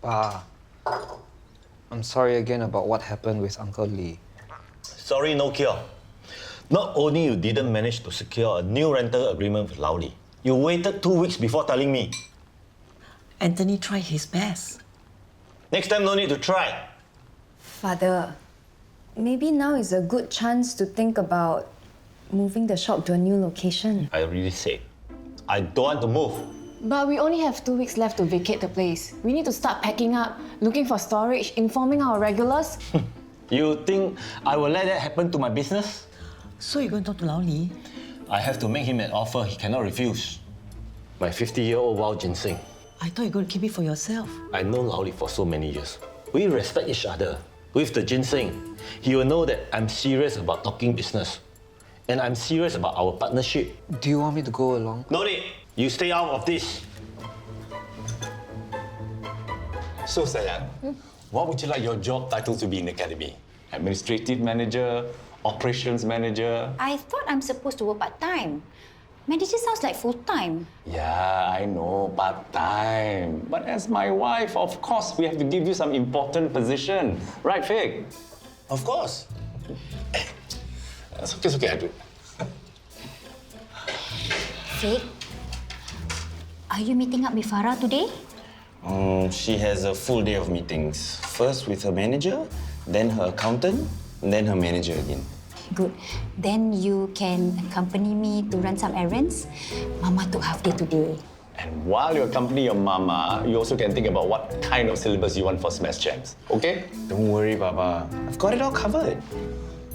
Pa, I'm sorry again about what happened with Uncle Lee. Sorry, no cure. Not only you didn't manage to secure a new rental agreement with Lao Li, you waited 2 weeks before telling me. Anthony tried his best. Next time, no need to try. Father, maybe now is a good chance to think about moving the shop to a new location. I already said, I don't want to move. But we only have 2 weeks left to vacate the place. We need to start packing up, looking for storage, informing our regulars. You think I will let that happen to my business? So you're going to talk to Lao Li? I have to make him an offer he cannot refuse. My 50-year-old wild ginseng. I thought you were going to keep it for yourself. I know Lao Li for so many years. We respect each other. With the ginseng, he will know that I'm serious about talking business. And I'm serious about our partnership. Do you want me to go along? No need. You stay out of this. So, Sayang, what would you like your job title to be in the academy? Administrative manager, operations manager? I thought I'm supposed to work part-time. Manager sounds like full-time. Yeah, I know, part-time. But as my wife, of course, we have to give you some important position. Right, Hafiq? Of course. It's okay, I do it. Hafiq, are you meeting up with Farah today? She has a full day of meetings. First with her manager, then her accountant, then her manager again. Good. Then you can accompany me to run some errands. Mama took half day today. And while you accompany your mama, you also can think about what kind of syllabus you want for Smash Champs. Okay? Don't worry, Papa. I've got it all covered.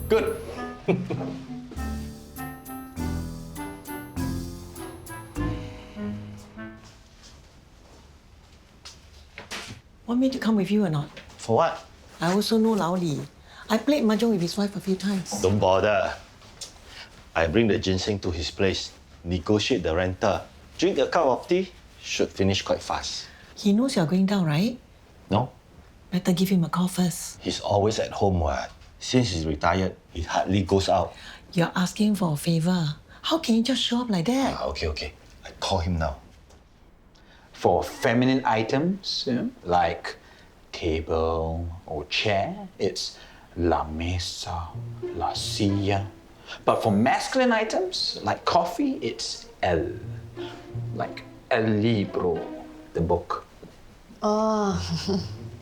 Good. Want me to come with you or not? For what? I also know Lao Li. I played mahjong with his wife a few times. Don't bother. I bring the ginseng to his place, negotiate the rental, drink a cup of tea, should finish quite fast. He knows you're going down, right? No? Better give him a call first. He's always at home, what? Since he's retired, he hardly goes out. You're asking for a favor. How can you just show up like that? Okay. I call him now. For feminine items, like table or chair, it's la mesa, la silla. But for masculine items, like coffee, it's el. Like el libro, the book. Oh,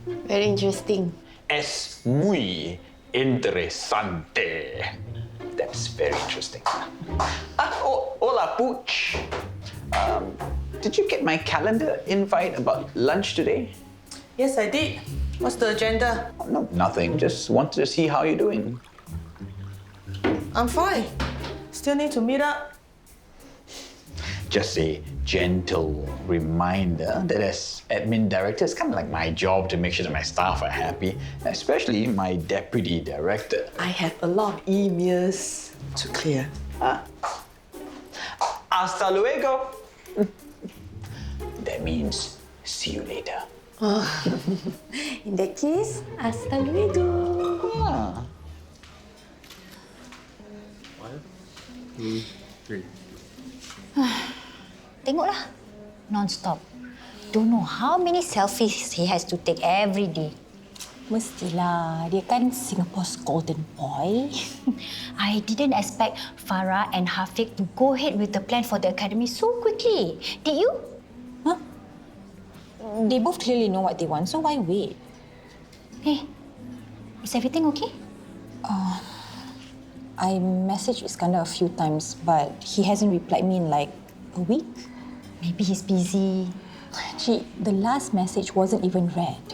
very interesting. Es muy interesante. That's very interesting. Hola, Pooch. Did you get my calendar invite about lunch today? Yes, I did. What's the agenda? No, nothing. Just wanted to see how you're doing. I'm fine. Still need to meet up. Just a gentle reminder that as admin director, it's kind of like my job to make sure that my staff are happy, especially my deputy director. I have a lot of emails to clear. Hasta luego. That means see you later. In that case, hasta luego. Ah. 1, 2, 3. Tengoklah, non-stop. Don't know how many selfies he has to take every day. Mestilah, dia kan Singapore's golden boy. I didn't expect Farah and Hafiq to go ahead with the plan for the academy so quickly. Did you? Huh? They both clearly know what they want, so why wait? Hey, is everything okay? I messaged Iskandar a few times, but he hasn't replied me in like a week. Maybe he's busy. Gee, the last message wasn't even read.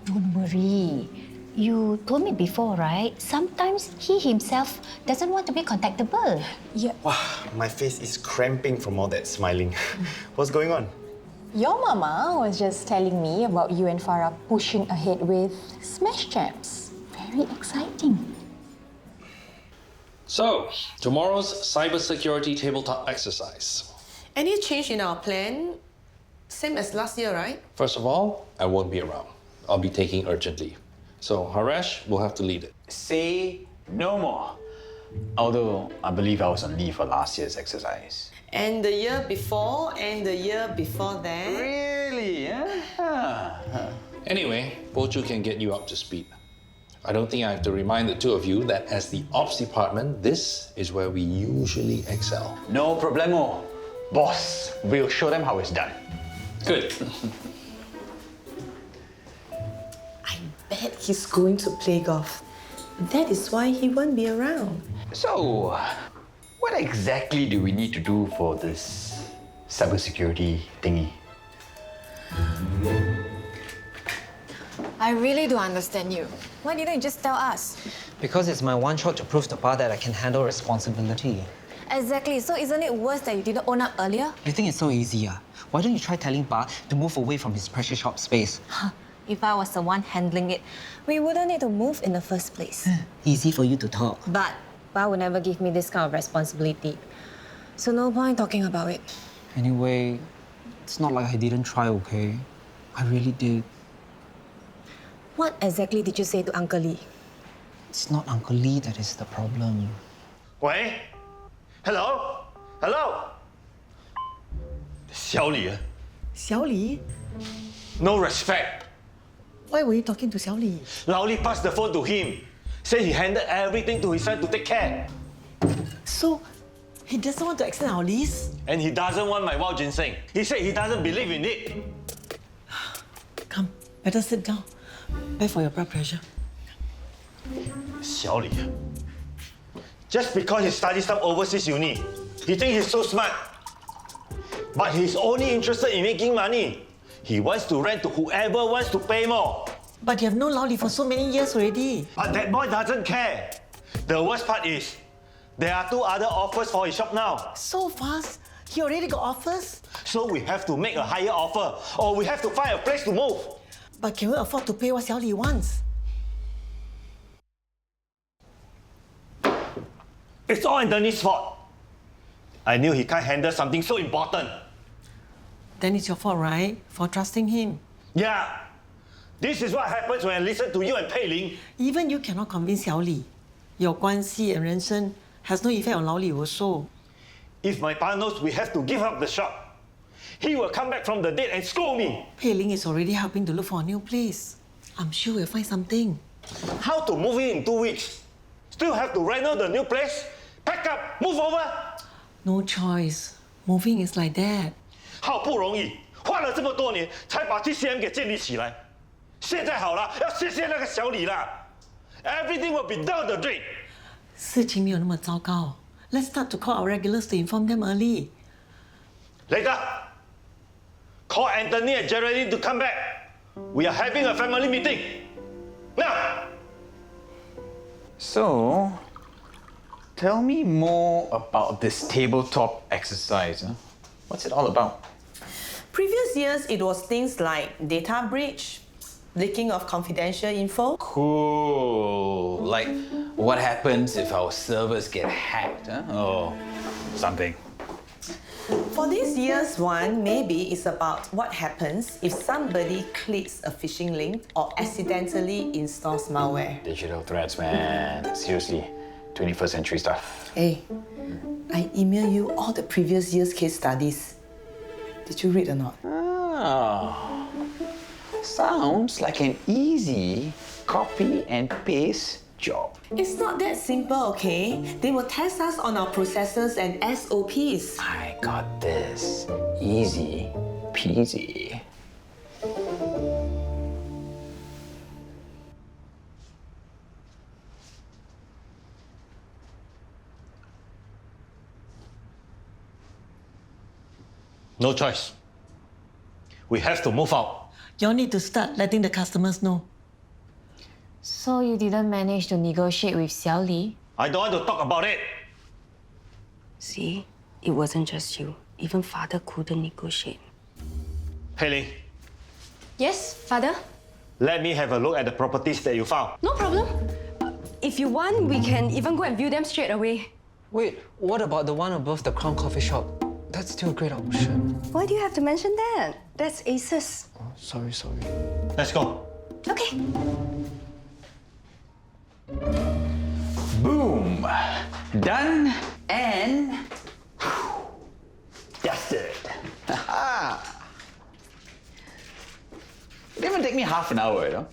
Don't worry. You told me before, right? Sometimes he himself doesn't want to be contactable. Yeah. Wow, my face is cramping from all that smiling. What's going on? Your mama was just telling me about you and Farah pushing ahead with Smash Champs. Very exciting. So, tomorrow's cybersecurity tabletop exercise. Any change in our plan? Same as last year, right? First of all, I won't be around. I'll be taking urgent leave. So, Haresh will have to lead it. Say no more. Although I believe I was on leave for last year's exercise. And the year before, and the year before that. Really? Really? Yeah? Anyway, Poh Choo can get you up to speed. I don't think I have to remind the two of you that as the ops department, this is where we usually excel. No problemo. Boss, we'll show them how it's done. Good. I bet he's going to play golf. That is why he won't be around. So, what exactly do we need to do for this cybersecurity thingy? I really don't understand you. Why didn't you just tell us? Because it's my one shot to prove to Pa that I can handle responsibility. Exactly, so isn't it worse that you didn't own up earlier? You think it's so easy, ah? Why don't you try telling Pa to move away from his precious shop space? If I was the one handling it, we wouldn't need to move in the first place. Easy for you to talk. But Pa would never give me this kind of responsibility. So no point talking about it. Anyway, it's not like I didn't try, okay? I really did. What exactly did you say to Uncle Lee? It's not Uncle Lee that is the problem. Wait. Hello? Hello? 小李 Xiao Li? No respect. Why were you talking to Xiao Li? Lao Li passed the phone to him. Said he handed everything to his son to take care. So, he doesn't want to extend our lease? And he doesn't want my wild ginseng. He said he doesn't believe in it. Come, better sit down. Beg for your blood pressure. 小李 just because he studied some overseas uni, he thinks he's so smart. But he's only interested in making money. He wants to rent to whoever wants to pay more. But you have known Lao Li for so many years already. But that boy doesn't care. The worst part is, there are 2 other offers for his shop now. So fast? He already got offers? So we have to make a higher offer, or we have to find a place to move. But can we afford to pay what Xiao Li wants? It's all Anthony's fault. I knew he can't handle something so important. Then it's your fault, right? For trusting him. Yeah. This is what happens when I listen to you and Pei Ling. Even you cannot convince Xiao Li. Your 关系 and 人生 has no effect on Lao Li also. If my pa knows we have to give up the shop, he will come back from the dead and scold me. Pei Ling is already helping to look for a new place. I'm sure we'll find something. How to move in 2 weeks? Still have to rent out the new place? Pack up, move over? No choice. Moving is like that. 好不容易花了这么多年才把 TCM 给建立起来，现在好了，要谢谢那个小李啦。Everything will be down the drain. 事情没有那么糟糕. Let's start to call our regulars to inform them early. Later, call Anthony and Geraldine to come back. We are having a family meeting. Now! So, tell me more about this tabletop exercise. Huh? What's it all about? Previous years, it was things like data breach, leaking of confidential info. Cool. Like, what happens if our servers get hacked? Huh? Oh, something. For this year's one, maybe it's about what happens if somebody clicks a phishing link or accidentally installs malware. Digital threats, man. Seriously, 21st century stuff. Hey, I emailed you all the previous year's case studies. Did you read or not? Oh, sounds like an easy copy and paste job. It's not that simple, okay? They will test us on our processes and SOPs. I got this. Easy peasy. No choice. We have to move out. Y'all need to start letting the customers know. So you didn't manage to negotiate with Xiao Li? I don't want to talk about it. See, it wasn't just you. Even father couldn't negotiate. Pei Ling, Yes, father? let me have a look at the properties that you found. No problem. If you want, we can even go and view them straight away. Wait, what about the one above the Crown Coffee Shop? That's still a great option. Why do you have to mention that? That's Aces. Oh, sorry. Let's go. Okay. Boom! Done and dusted. It even take me half an hour, you know?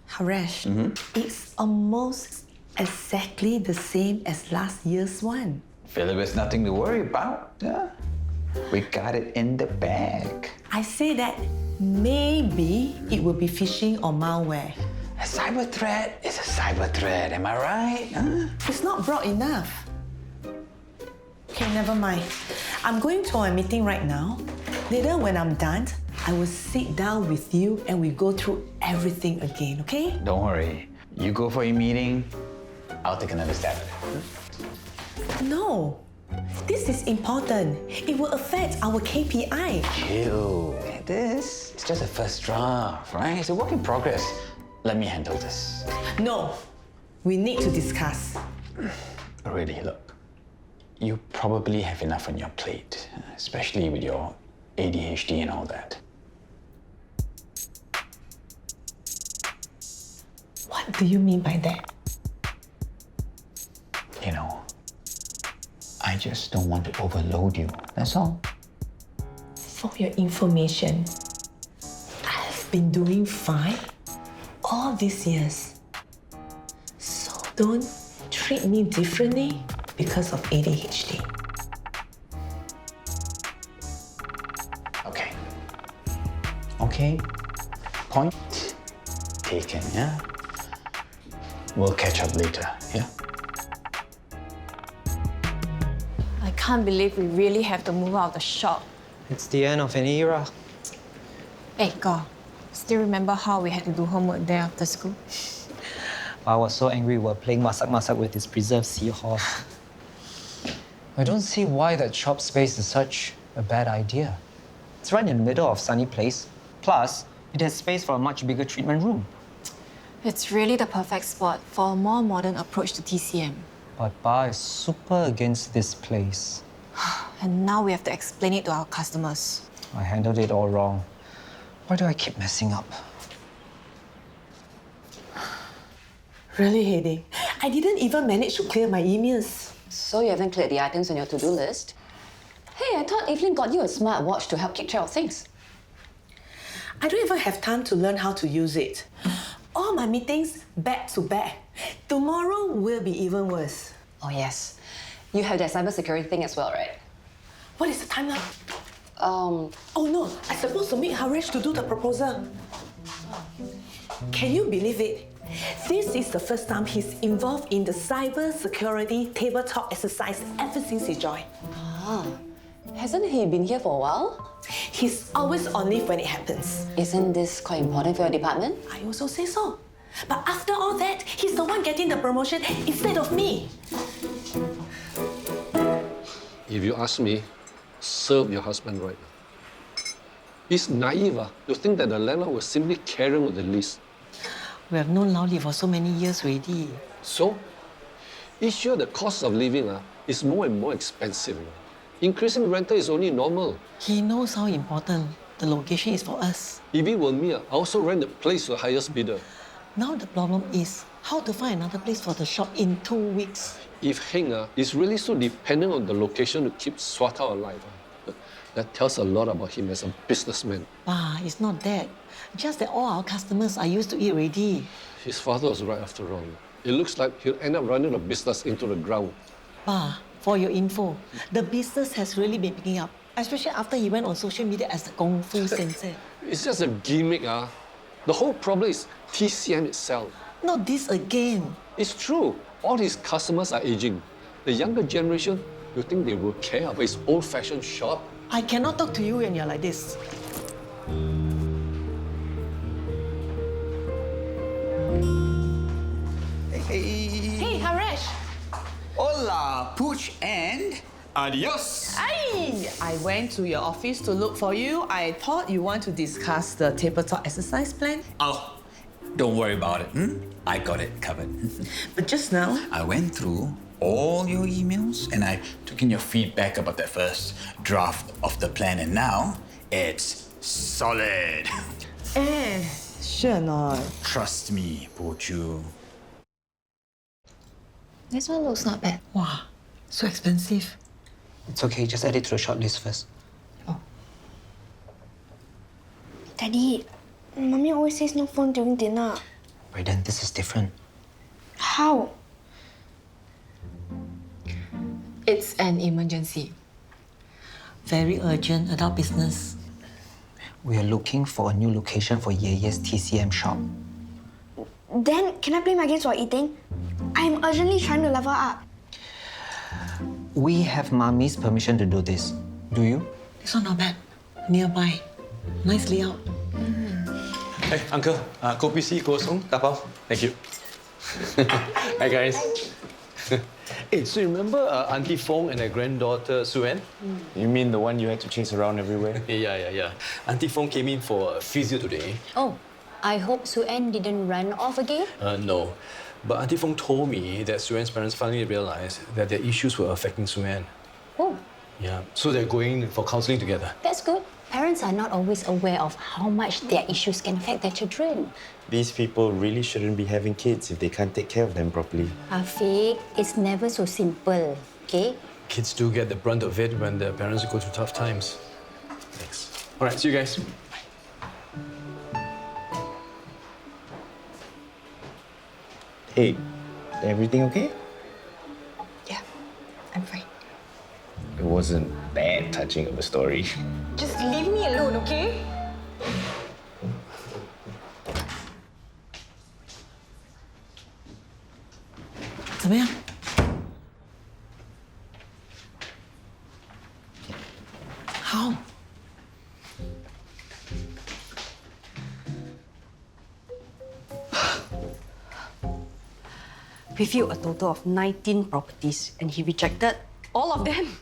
Haresh, it's almost exactly the same as last year's one. Philip has nothing to worry about. Yeah. We got it in the bag. I say that maybe it will be phishing or malware. A cyber threat is a cyber threat, am I right? Huh? It's not broad enough. Okay, never mind. I'm going to a meeting right now. Later, when I'm done, I will sit down with you and we go through everything again, okay? Don't worry. You go for your meeting, I'll take another stab at it. No. This is important. It will affect our KPI. Chill. This is just a first draft, right? It's a work in progress. Let me handle this. No. We need to discuss. Really, look. You probably have enough on your plate, especially with your ADHD and all that. What do you mean by that? You know, I just don't want to overload you, that's all. For your information, I've been doing fine all these years. So don't treat me differently because of ADHD. Okay. Okay. Point taken, yeah? We'll catch up later, yeah? I can't believe we really have to move out of the shop. It's the end of an era. Hey, Go, still remember how we had to do homework there after school? I was so angry we were playing masak-masak with this preserved seahorse. I don't see why that shop space is such a bad idea. It's right in the middle of Sunny Place. Plus, it has space for a much bigger treatment room. It's really the perfect spot for a more modern approach to TCM. But Ba is super against this place. And now we have to explain it to our customers. I handled it all wrong. Why do I keep messing up? Really, Heidi? I didn't even manage to clear my emails. So you haven't cleared the items on your to-do list? Hey, I thought Evelyn got you a smart watch to help keep track of things. I don't even have time to learn how to use it. All my meetings back to back. Tomorrow will be even worse. Oh, yes. You have that cybersecurity thing as well, right? What is the timeline? Oh no, I'm supposed to meet Haresh to do the proposal. Can you believe it? This is the first time he's involved in the cybersecurity tabletop exercise ever since he joined. Ah, hasn't he been here for a while? He's always on leave when it happens. Isn't this quite important for your department? I also say so. But after all that, he's the one getting the promotion instead of me. If you ask me, serve your husband right. He's naive to think that the landlord will simply carry on with the lease. We have known Laoli for so many years already. So, each year the cost of living is more and more expensive. Increasing rental is only normal. He knows how important the location is for us. If it were me, I also rent the place to the highest bidder. Now the problem is how to find another place for the shop in 2 weeks. If Heng is really so dependent on the location to keep Swata alive, that tells a lot about him as a businessman. It's not that. Just that all our customers are used to it already. His father was right after all. It looks like he'll end up running the business into the ground. For your info, the business has really been picking up, especially after he went on social media as the Kung Fu Sensei. It's just a gimmick. The whole problem is TCM itself. Not this again. It's true. All his customers are aging. The younger generation, you think they will care about his old-fashioned shop? I cannot talk to you when you're like this. Hey, Haresh! Hola, Pooch, and adios! I went to your office to look for you. I thought you want to discuss the tabletop exercise plan. Oh, don't worry about it. I got it covered. But just now, I went through all your emails and I took in your feedback about that first draft of the plan, and now it's solid. Sure not. Trust me, Poh Choo. This one looks not bad. Wow, so expensive. It's okay, just add it to the shortlist first. Daddy, Mommy always says no phone during dinner. Brayden, this is different. How? It's an emergency. Very urgent adult business. We are looking for a new location for Yeye's TCM shop. Then, can I play my games while eating? I'm urgently trying to level up. We have Mommy's permission to do this. Do you? This one not bad. Nearby. Nice layout. Hey, Uncle, kopi C kosong, tapao. Thank you. Hi, guys. Hey, so you remember Auntie Fong and her granddaughter, Suen? You mean the one you had to chase around everywhere? Yeah. Auntie Fong came in for physio today. Oh, I hope Suen didn't run off again. No. But Auntie Fong told me that Suen's parents finally realized that their issues were affecting Suen. Oh, Yeah, so they're going for counseling together. that's good. Parents are not always aware of how much their issues can affect their children. These people really shouldn't be having kids if they can't take care of them properly. Hafiq, it's never so simple, okay? Kids do get the brunt of it when their parents go through tough times. Thanks. All right, see you guys. Hey, everything okay? Yeah, I'm fine. It wasn't that touching of a story. Just leave me alone, okay? How? We viewed a total of 19 properties and he rejected all of them.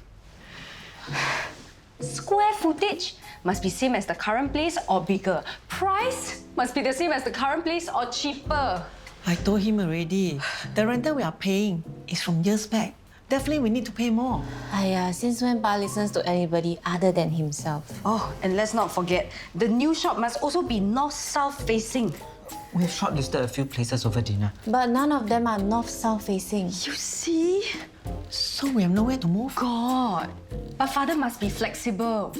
Square footage must be same as the current place or bigger. Price must be the same as the current place or cheaper. I told him already. The rental we are paying is from years back. Definitely we need to pay more. Since when Pa listens to anybody other than himself? Oh, and let's not forget, the new shop must also be north-south facing. We've shortlisted a few places over dinner. But none of them are north-south facing. You see? So we have nowhere to move? God, but father must be flexible.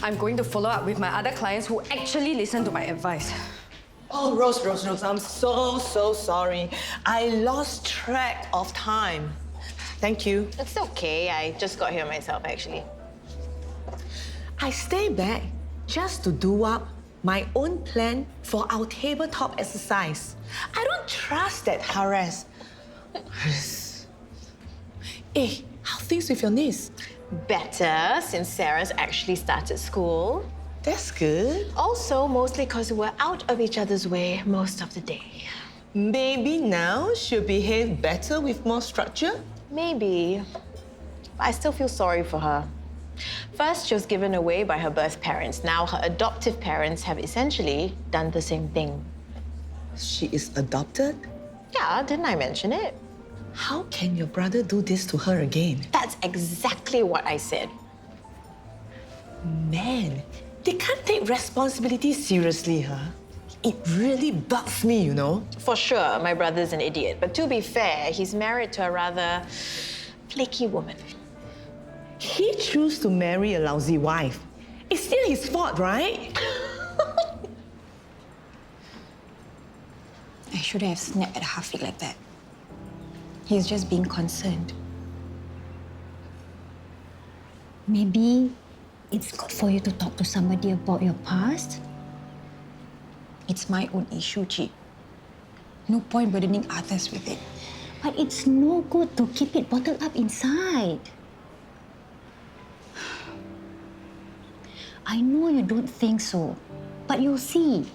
I'm going to follow up with my other clients who actually listen to my advice. Oh, Rose, I'm so sorry. I lost track of time. Thank you. It's okay. I just got here myself, actually. I stay back just to do up my own plan for our tabletop exercise. I don't trust that Haresh. Hey, how things with your niece? Better, since Sarah's actually started school. That's good. Also, mostly because we're out of each other's way most of the day. Maybe now she'll behave better with more structure? Maybe. I still feel sorry for her. First, she was given away by her birth parents. Now, her adoptive parents have essentially done the same thing. She is adopted? Yeah, didn't I mention it? How can your brother do this to her again? That's exactly what I said. Man, they can't take responsibility seriously, huh? It really bugs me, you know? For sure, my brother's an idiot. But to be fair, he's married to a rather flaky woman. He chose to marry a lousy wife. It's still his fault, right? I shouldn't have snapped at Hafiq like that. He's just being concerned. Maybe it's good for you to talk to somebody about your past. It's my own issue, Chi. No point burdening others with it. But it's no good to keep it bottled up inside. I know you don't think so, but you'll see.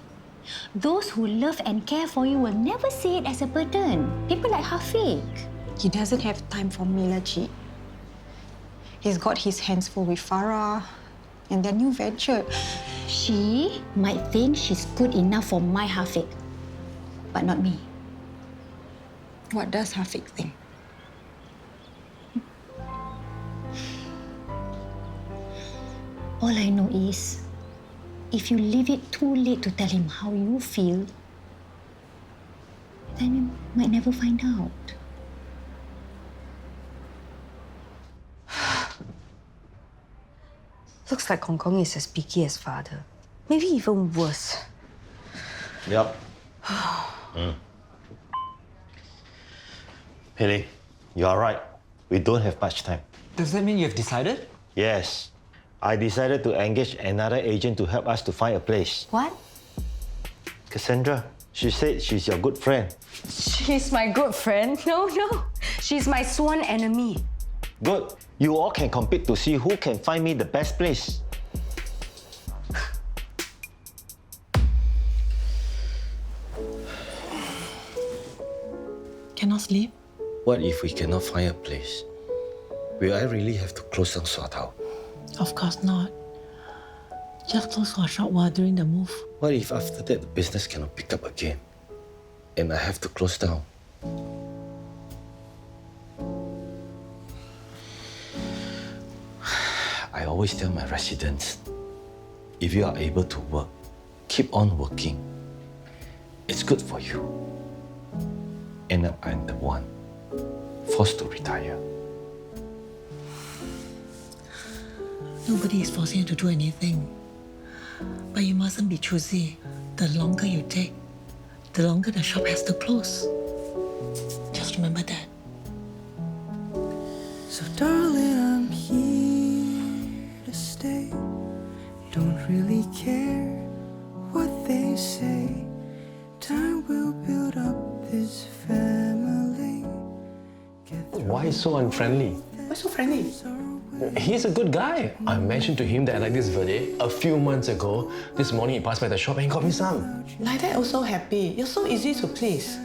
Those who love and care for you will never see it as a burden. People like Hafiq. He doesn't have time for me, Chi. He's got his hands full with Farah and their new venture. She might think she's good enough for my Hafiq, but not me. What does Hafiq think? All I know is, if you leave it too late to tell him how you feel, then you might never find out. Looks like Hong Kong is as picky as father. Maybe even worse. Yep. Haley, you are right. We don't have much time. Does that mean you've decided? Yes. I decided to engage another agent to help us to find a place. What? Cassandra, she said she's your good friend. She's my good friend. No. She's my sworn enemy. Good. You all can compete to see who can find me the best place. Cannot sleep? What if we cannot find a place? Will I really have to close down Sua Tao? Of course not. Just close for a short while during the move. What if after that the business cannot pick up again and I have to close down? I always tell my residents, if you are able to work, keep on working. It's good for you. And I'm the one forced to retire. Nobody is forcing you to do anything. But you mustn't be choosy. The longer you take, the longer the shop has to close. Just remember that. So darling, I'm here to stay. Don't really care what they say. Time will build up this family. Why so unfriendly? Why so friendly? He's a good guy. I mentioned to him that I like this verde a few months ago. This morning he passed by the shop and he got me some. Like that also happy. You're so easy to please.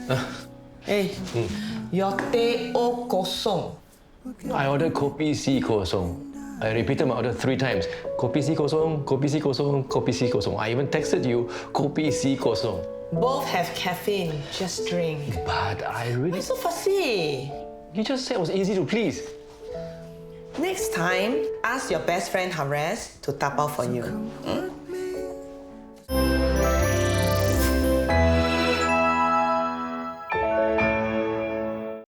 Hey, your teh o kosong. I ordered kopi si kosong. I repeated my order 3 times. Kopi si kosong, kopi si kosong, kopi si kosong. I even texted you, kopi si kosong. Both have caffeine. Just drink. But I really... Why so fussy? You just said it was easy to please. Next time, ask your best friend Haresh to tap out for you.